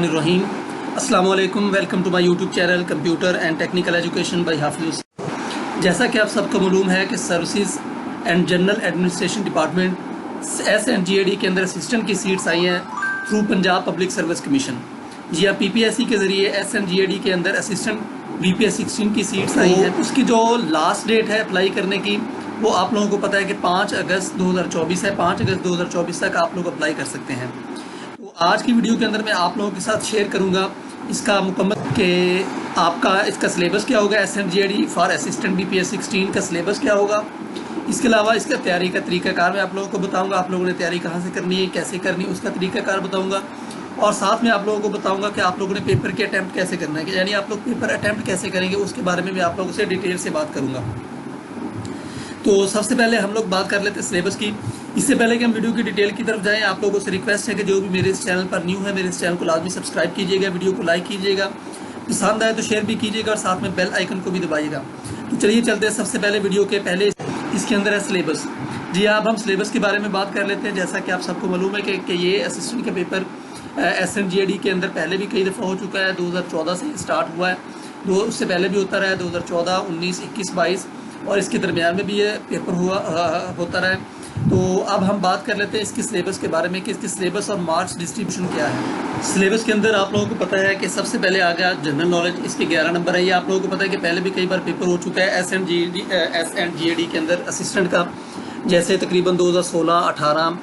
बिस्मिल्लाहिर्रहमानिर्रहीम। अस्सलाम वालेकुम। Welcome to my YouTube channel computer and technical education by Hafiz. जैसा कि आप सबको मालूम है कि services and general administration department SNGAD के अंदर असिस्टेंट की सीट्स आई हैं through Punjab public service commission. जी हाँ, PPSC के ज़रिए SNGAD के अंदर असिस्टेंट BPS 16 की सीट्स आई हैं। उसकी जो लास्ट डेट है अप्लाई करने की वो आप लोगों को पता है कि 5 अगस्त 2024 है। 5 अगस्त 2024 तक आप लोग अप्लाई कर सकते हैं। तो आज की वीडियो के अंदर मैं आप लोगों के साथ शेयर करूंगा इसका मुकम्मल कि आपका इसका सिलेबस क्या होगा। SNGAD फॉर असिस्टेंट BPS 16 का सिलेबस क्या होगा। इसके अलावा इसका तैयारी का तरीकाकार मैं आप लोगों को बताऊंगा। आप लोगों ने तैयारी कहाँ से करनी है, कैसे करनी है, उसका तरीकाकार बताऊंगा। और साथ में आप लोगों को बताऊंगा कि आप लोगों ने पेपर के अटैम्प्ट कैसे करना है, यानी आप लोग पेपर अटैम्प्ट कैसे करेंगे, उसके बारे में मैं आप लोगों से डिटेल से बात करूँगा। तो सबसे पहले हम लोग बात कर लेते हैं सिलेबस की। इससे पहले कि हम वीडियो की डिटेल की तरफ जाएं, आप लोगों से रिक्वेस्ट है कि जो भी मेरे इस चैनल पर न्यू है, मेरे इस चैनल को लाजमी सब्सक्राइब कीजिएगा, वीडियो को लाइक कीजिएगा, पसंद आए तो शेयर भी कीजिएगा और साथ में बेल आइकन को भी दबाइएगा। तो चलिए चलते हैं सबसे पहले वीडियो के पहले इसके अंदर है सिलेबस। जी अब हम सिलेबस के बारे में बात कर लेते हैं। जैसा कि आप सबको मालूम है कि ये असिस्टेंट का पेपर SNGAD के अंदर पहले भी कई दफ़ा हो चुका है। 2014 से स्टार्ट हुआ है, उससे पहले भी होता रहा है 2014, 19, 21, 22 और इसके दरमियान में भी ये पेपर होता रहा है। तो अब हम बात कर लेते हैं इसके सिलेबस के बारे में कि इसके सिलेबस और मार्क्स डिस्ट्रीब्यूशन क्या है। सिलेबस के अंदर आप लोगों को पता है कि सबसे पहले आ गया जनरल नॉलेज, इसके 11 नंबर है। ये आप लोगों को पता है कि पहले भी कई बार पेपर हो चुका है SNGAD के अंदर असिस्टेंट का, जैसे तकरीबन 2016, 18,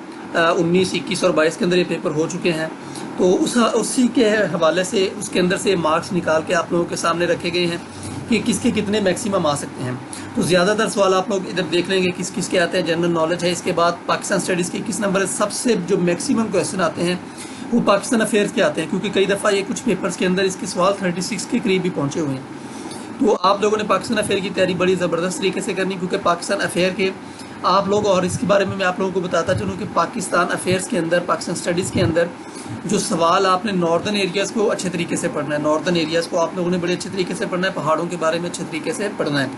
19, 21 और 22 के अंदर ये पेपर हो चुके हैं। तो उसी के हवाले से उसके अंदर से मार्क्स निकाल के आप लोगों के सामने रखे गए हैं कि किसके कितने मैक्सिमम आ सकते हैं। तो ज़्यादातर सवाल आप लोग इधर देख लेंगे किस किस के आते हैं। जनरल नॉलेज है, इसके बाद पाकिस्तान स्टडीज़ के 21 नंबर है। सबसे जो मैक्सिमम क्वेश्चन आते हैं वो पाकिस्तान अफेयर्स के आते हैं, क्योंकि कई दफ़ा ये कुछ पेपर्स के अंदर इसके सवाल 36 के करीब भी पहुँचे हुए हैं। तो आप लोगों ने पाकिस्तान अफेयर की तैयारी बड़ी ज़बरदस्त तरीके से करनी, क्योंकि पाकिस्तान अफेयर के आप लोग, और इसके बारे में मैं आप लोगों को बताता चलूँ कि पाकिस्तान अफेयर्स के अंदर, पाकिस्तान स्टडीज़ के अंदर जो सवाल आपने नॉर्दर्न एरियाज़ को अच्छे तरीके से पढ़ना है। नॉर्दर्न एरियाज़ को आप लोगों ने बड़े अच्छे तरीके से पढ़ना है, पहाड़ों के बारे में अच्छे तरीके से पढ़ना है।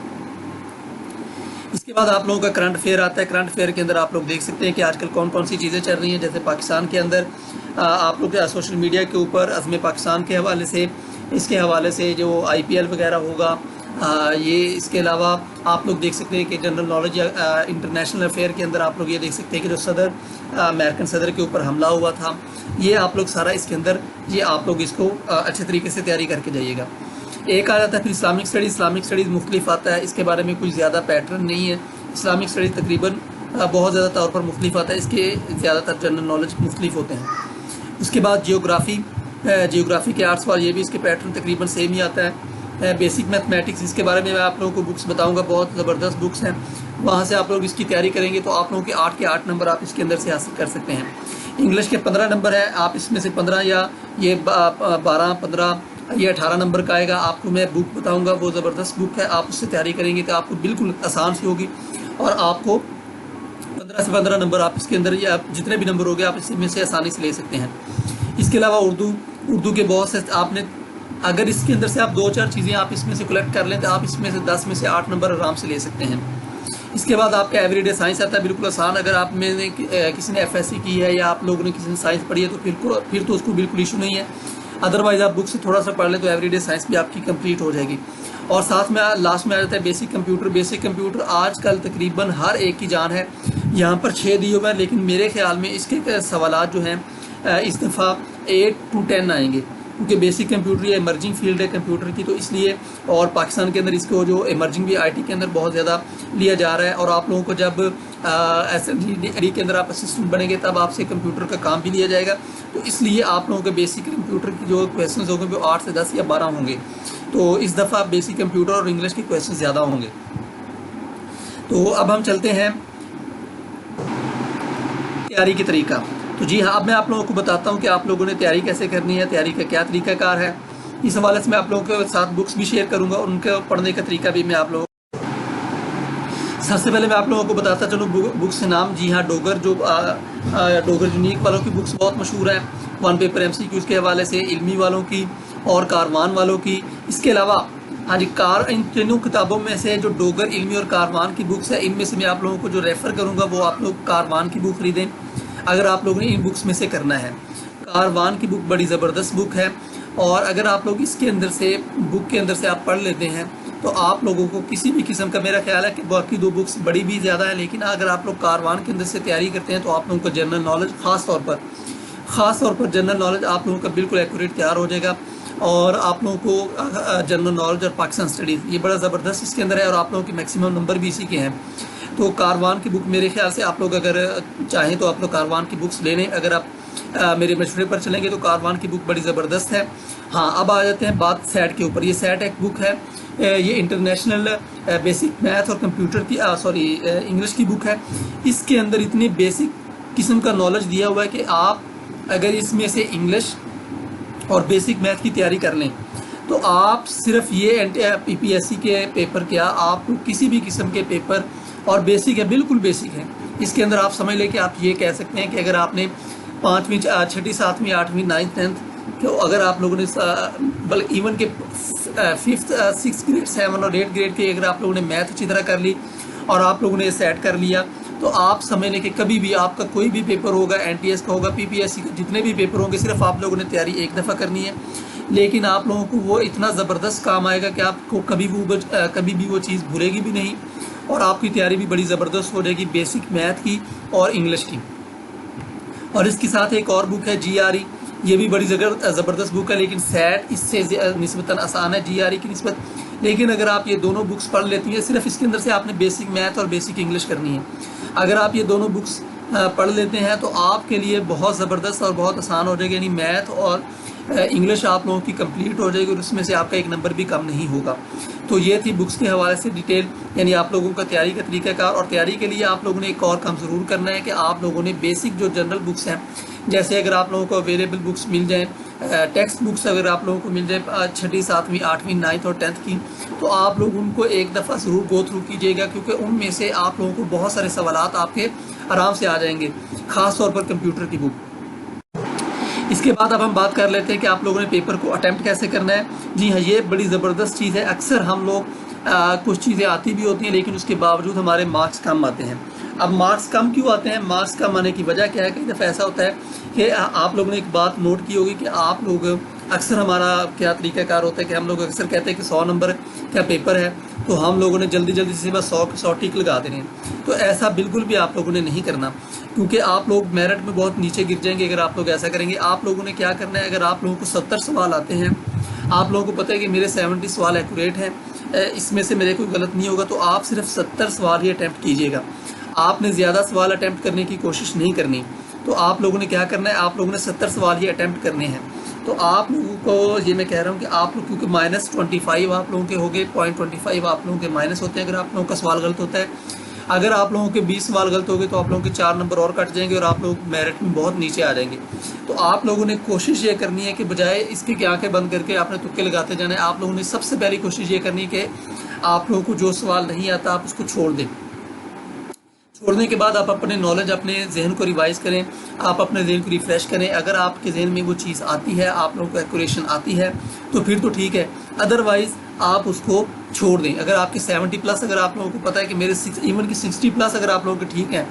इसके बाद आप लोगों का करंट अफेयर आता है। करंट अफेयर के अंदर आप लोग देख सकते हैं कि आजकल कौन कौन सी चीज़ें चल रही हैं। जैसे पाकिस्तान के अंदर आप लोग सोशल मीडिया के ऊपर अज़्म पाकिस्तान के हवाले से, इसके हवाले से जो IPL वगैरह होगा, ये इसके अलावा आप लोग देख सकते हैं कि जनरल नॉलेज या इंटरनेशनल अफेयर के अंदर आप लोग ये देख सकते हैं कि जो सदर अमेरिकन सदर के ऊपर हमला हुआ था, ये आप लोग सारा इसके अंदर, ये आप लोग इसको अच्छे तरीके से तैयारी करके जाइएगा। एक आ जाता है फिर इस्लामिक स्टडीज़। इस्लामिक स्टडीज़ मुख्तलिफ आता है, इसके बारे में कुछ ज़्यादा पैटर्न नहीं है। इस्लामिक स्टडीज़ तकरीबन बहुत ज़्यादा तौर पर मुख्तलिफ आता है, इसके ज़्यादातर जनरल नॉलेज मुख्तलिफ होते हैं। उसके बाद जियोग्राफी के 8 सवाल, ये भी इसके पैटर्न तकरीबन सेम ही आता है। बेसिक मैथमेटिक्स, इसके बारे में मैं आप लोगों को बुक्स बताऊंगा, बहुत ज़बरदस्त बुक्स हैं, वहाँ से आप लोग इसकी तैयारी करेंगे तो आप लोगों के 8 के 8 नंबर आप इसके अंदर से हासिल कर सकते हैं। इंग्लिश के 15 नंबर है, आप इसमें से 15 या ये 12, 15 या 18 नंबर का आएगा। आपको मैं बुक बताऊँगा, वो ज़बरदस्त बुक है, आप उससे तैयारी करेंगे तो आपको बिल्कुल आसान सी होगी और आपको 15 से 15 नंबर आप इसके अंदर, या जितने भी नंबर हो गए आप इसमें से आसानी से ले सकते हैं। इसके अलावा उर्दू के बहुत से आपने, अगर इसके अंदर से आप 2-4 चीज़ें आप इसमें से कलेक्ट कर लें तो आप इसमें से 10 में से 8 नंबर आराम से ले सकते हैं। इसके बाद आपका एवरीडे साइंस आता है, बिल्कुल आसान। अगर आप में किसी ने FSC की है या आप लोगों ने किसी ने साइंस पढ़ी है तो फिर तो उसको बिल्कुल इशू नहीं है। अदरवाइज़ आप बुक से थोड़ा सा पढ़ लें तो एवरीडे साइंस भी आपकी कंप्लीट हो जाएगी। और साथ में लास्ट में आ जाता है बेसिक कंप्यूटर। बेसिक कंप्यूटर आजकल तकरीबन हर एक की जान है। यहाँ पर 6 दिए हुए हैं, लेकिन मेरे ख्याल में इसके सवालात जो हैं इस दफ़ा 8 to 10 आएंगे, क्योंकि बेसिक कंप्यूटर ये इमर्जिंग फील्ड है कंप्यूटर की, तो इसलिए। और पाकिस्तान के अंदर इसको जो इमर्जिंग भी IT के अंदर बहुत ज़्यादा लिया जा रहा है। और आप लोगों को जब SNGAD के अंदर आप असिस्टेंट बनेंगे तब आपसे कंप्यूटर का काम भी लिया जाएगा, तो इसलिए आप लोगों के बेसिक कंप्यूटर की जो क्वेश्चन होंगे वो 8 से 10 या 12 होंगे। तो इस दफ़ा बेसिक कंप्यूटर और इंग्लिश के क्वेश्चन ज़्यादा होंगे। तो अब हम चलते हैं तैयारी के तरीका। तो जी हाँ, अब मैं आप लोगों को बताता हूँ कि आप लोगों ने तैयारी कैसे करनी है, तैयारी का क्या तरीकाकार है। इस हवाले से मैं आप लोगों के साथ बुक्स भी शेयर करूँगा और उनके पढ़ने का तरीका भी मैं आप लोगों। सबसे पहले मैं आप लोगों को बताता चलूँ बुक्स के नाम। जी हाँ, डोगर यूनिक वालों की बुक्स बहुत मशहूर है, 1 पेपर MCQs के हवाले से, इल्मी वालों की और कारवान वालों की। इसके अलावा हाँ जी, इन तीनों किताबों में से जो डोगर, इल्मी और कारवान की बुक्स है, इनमें से मैं आप लोगों को जो रेफ़र करूँगा वो आप लोग कारवान की बुक खरीदें अगर आप लोगों ने इन बुक्स में से करना है। कारवान की बुक बड़ी ज़बरदस्त बुक है, और अगर आप लोग इसके अंदर से बुक के अंदर से आप पढ़ लेते हैं तो आप लोगों को किसी भी किस्म का, मेरा ख्याल है कि बाकी दो बुक्स बड़ी भी ज़्यादा है, लेकिन अगर आप लोग कारवान के अंदर से तैयारी करते हैं तो आप लोगों को जनरल नॉलेज ख़ास तौर पर जनरल नॉलेज आप लोगों का बिल्कुल एक्यूरेट तैयार हो जाएगा। और आप लोगों को जनरल नॉलेज और पाकिस्तान स्टडीज़ ये बड़ा ज़बरदस्त इसके अंदर है, और आप लोगों के मैक्सिमम नंबर भी इसी के हैं। तो कारवान की बुक मेरे ख्याल से आप लोग अगर चाहें तो आप लोग कारवान की बुक्स ले लें। अगर आप मेरे मशवरे पर चलेंगे तो कारवान की बुक बड़ी ज़बरदस्त है। हाँ, अब आ जाते हैं बात सेट के ऊपर। ये सेट एक बुक है, ये इंटरनेशनल बेसिक मैथ और कंप्यूटर की इंग्लिश की बुक है। इसके अंदर इतनी बेसिक किस्म का नॉलेज दिया हुआ है कि आप अगर इसमें से इंग्लिश और बेसिक मैथ की तैयारी कर लें तो आप सिर्फ ये PPSC के पेपर क्या, आप किसी भी किस्म के पेपर, और बेसिक है, बिल्कुल बेसिक है। इसके अंदर आप समझ लें कि आप ये कह सकते हैं कि अगर आपने 5वीं 6ठी 7वीं 8वीं 9th 10th तो अगर आप लोगों ने बल्कि इवन के 5th 6th ग्रेड 7 और 8th ग्रेड के अगर आप लोगों ने मैथ अच्छी तरह कर ली और आप लोगों ने सेट कर लिया तो आप समझ लें कि कभी भी आपका कोई भी पेपर होगा, NTS का होगा, PPSC का, जितने भी पेपर होंगे, सिर्फ आप लोगों ने तैयारी एक दफ़ा करनी है, लेकिन आप लोगों को वो इतना ज़बरदस्त काम आएगा कि आपको कभी भी वो चीज़ भूलेगी भी नहीं, और आपकी तैयारी भी बड़ी ज़बरदस्त हो जाएगी बेसिक मैथ की और इंग्लिश की। और इसके साथ एक और बुक है GRE, ये भी बड़ी ज़बरदस्त बुक है, लेकिन सेट इससे निस्बतन आसान है GRE की निस्बत। लेकिन अगर आप ये दोनों बुक्स पढ़ लेती हैं, सिर्फ इसके अंदर से आपने बेसिक मैथ और बेसिक इंग्लिश करनी है। अगर आप ये दोनों बुक्स पढ़ लेते हैं तो आपके लिए बहुत ज़बरदस्त और बहुत आसान हो जाएगी, यानी मैथ और इंग्लिश आप लोगों की कंप्लीट हो जाएगी और उसमें से आपका एक नंबर भी कम नहीं होगा। तो ये थी बुक्स के हवाले से डिटेल, यानी आप लोगों का तैयारी का तरीक़ाकार। और तैयारी के लिए आप लोगों ने एक और काम ज़रूर करना है कि आप लोगों ने बेसिक जो जनरल बुक्स हैं, जैसे अगर आप लोगों को अवेलेबल बुक्स मिल जाएँ, टेक्स्ट बुक्स अगर आप लोगों को मिल जाए 6ठी 7वीं 8वीं 9th और 10th की, तो आप लोग उनको एक दफ़ा ज़रूर गो थ्रू कीजिएगा, क्योंकि उनमें से आप लोगों को बहुत सारे सवालात आपके आराम से आ जाएंगे, ख़ास तौर पर कंप्यूटर की बुक। इसके बाद अब हम बात कर लेते हैं कि आप लोगों ने पेपर को अटैम्प्ट कैसे करना है। जी हाँ, ये बड़ी ज़बरदस्त चीज़ है। अक्सर हम लोग कुछ चीज़ें आती भी होती हैं, लेकिन उसके बावजूद हमारे मार्क्स कम आते हैं। अब मार्क्स कम क्यों आते हैं? मार्क्स कम आने की वजह क्या है? कई दफ़ा ऐसा होता है कि आप लोगों ने एक बात नोट की होगी कि आप लोग अक्सर, हमारा क्या तरीक़ाकार होता है कि हम लोग अक्सर कहते हैं कि 100 नंबर का पेपर है, तो हम लोगों ने जल्दी से बस 100 टिक लगा देने हैं। तो ऐसा बिल्कुल भी आप लोगों ने नहीं करना, क्योंकि आप लोग मेरिट में बहुत नीचे गिर जाएंगे अगर आप लोग ऐसा करेंगे। आप लोगों ने क्या करना है, अगर आप लोगों को 70 सवाल आते हैं, आप लोगों को पता है कि मेरे 70 सवाल एक्यूरेट हैं, इसमें से मेरे कोई गलत नहीं होगा, तो आप सिर्फ 70 सवाल ही अटैम्प्ट कीजिएगा। आपने ज़्यादा सवाल अटैम्प्ट करने की कोशिश नहीं करनी। तो आप लोगों ने क्या करना है, आप लोगों ने 70 सवाल ही अटैम्प्ट करने हैं। तो आप लोगों को ये मैं कह रहा हूँ कि आप लोग, क्योंकि -25 आप लोगों के हो गए, 0.25 आप लोगों के माइनस होते हैं अगर आप लोगों का सवाल गलत होता है। अगर आप लोगों के 20 सवाल गलत हो गए तो आप लोगों के 4 नंबर और कट जाएंगे और आप लोग मेरिट में बहुत नीचे आ जाएंगे। तो आप लोगों ने कोशिश ये करनी है कि बजाय इसके कि आंखें बंद करके आपने तुक्के लगाते जाना है, आप लोगों ने सबसे पहली कोशिश ये करनी है कि आप लोगों को जो सवाल नहीं आता आप उसको छोड़ दें। छोड़ने के बाद आप अपने नॉलेज, अपने जहन को रिवाइज़ करें, आप अपने जहन को रिफ़्रेश करें। अगर आपके जहन में वो चीज़ आती है, आप लोगों को एक्यूरेशन आती है, तो फिर तो ठीक है, अदरवाइज़ आप उसको छोड़ दें। अगर आपके 70+ अगर आप लोगों को पता है कि मेरे इवन कि 60+ अगर आप लोगों के ठीक हैं,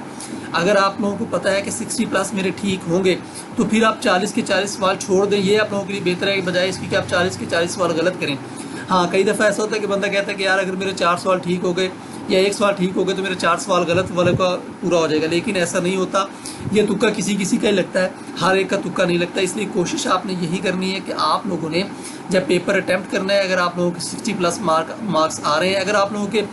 अगर आप लोगों को पता है कि 60+ मेरे ठीक होंगे, तो फिर आप 40 के 40 सवाल छोड़ दें। ये आप लोगों के लिए बेहतर है, बजाय इसकी कि आप 40 के 40 सवाल गलत करें। हाँ, कई दफ़ा ऐसा होता है कि बंदा कहता है कि यार अगर मेरे 4 सवाल ठीक हो गए या 1 सवाल ठीक हो गए तो मेरे 4 सवाल गलत वाले का पूरा हो जाएगा, लेकिन ऐसा नहीं होता। ये तुक्का किसी का ही लगता है, हर एक का तुक्का नहीं लगता। इसलिए कोशिश आपने यही करनी है कि आप लोगों ने जब पेपर अटैम्प्ट करना है, अगर आप लोगों के 60+ मार्क्स आ रहे हैं, अगर आप लोगों के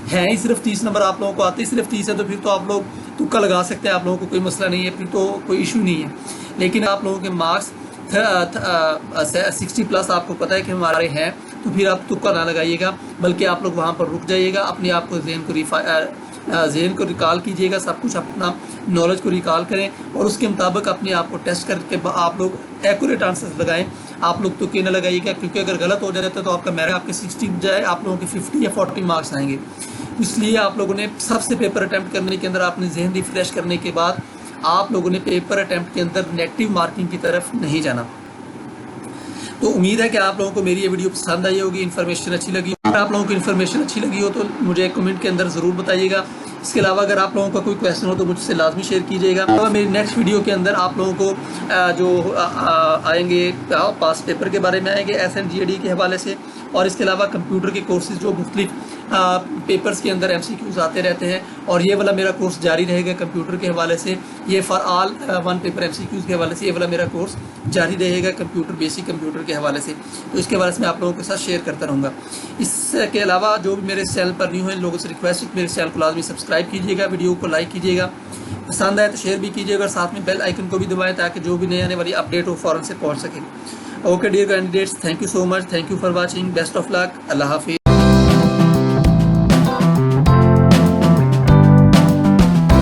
हैं ही सिर्फ 30 नंबर, आप लोगों को आते ही सिर्फ 30 है, तो फिर तो आप लोग तुक्का लगा सकते हैं, आप लोगों को कोई मसला नहीं है, फिर तो कोई इशू नहीं है। लेकिन आप लोगों के मार्क्स 60+ आपको पता है कि हमारे हैं, तो फिर आप तुक्का ना लगाइएगा, बल्कि आप लोग वहाँ पर रुक जाइएगा, अपने आप को जहन को रिकॉल कीजिएगा, सब कुछ अपना नॉलेज को रिकॉल करें और उसके मुताबिक अपने आप को टेस्ट करके आप लोग एक्यूरेट आंसर्स लगाएं। आप लोग तुक्के न लगाइएगा, क्योंकि अगर गलत हो जाता है तो आपका मेरिट आपके 60 बजाय आप लोगों के 50 या 40 मार्क्स आएंगे। इसलिए आप लोगों ने सबसे पेपर अटैम्प्ट करने के अंदर आपने जहन रिफ्रेश करने के बाद आप लोगों ने पेपर अटैम्प्ट के अंदर नेगेटिव मार्किंग की तरफ नहीं जाना। तो उम्मीद है कि आप लोगों को मेरी ये वीडियो पसंद आई होगी, इन्फॉर्मेशन अच्छी लगी। अगर आप लोगों को इन्फॉर्मेशन अच्छी लगी हो तो मुझे कमेंट के अंदर ज़रूर बताइएगा। इसके अलावा अगर आप लोगों का कोई क्वेश्चन हो तो मुझसे लाजमी शेयर कीजिएगा। तो मेरी नेक्स्ट वीडियो के अंदर आप लोगों को जो आएंगे पास पेपर के बारे में आएंगे SNGAD के हवाले से, और इसके अलावा कंप्यूटर के कोर्सेज जो मुख्तलिफ पेपर्स के अंदर MCQs आते रहते हैं, और ये वाला मेरा कोर्स जारी रहेगा कंप्यूटर के हवाले से। ये फॉर ऑल 1 पेपर MCQs के हवाले से ये वाला मेरा कोर्स जारी रहेगा कंप्यूटर, बेसिक कंप्यूटर के हवाले से। तो इसके हवाले से मैं आप लोगों के साथ शेयर करता रहूँगा। इसके अलावा जो भी मेरे चैनल पर न्यू है, लोगों से रिक्वेस्ट है मेरे चैनल को लाजमी सब्सक्राइब कीजिएगा, वीडियो को लाइक कीजिएगा, पसंद आए तो शेयर भी कीजिएगा, और साथ में बेल आइकन को भी दबाएं ताकि जो भी नई आने वाली अपडेट हो फ़ौरन से पहुँच सके। Okay dear candidates, thank you so much, thank you for watching, best of luck, अल्लाह हाफिज़।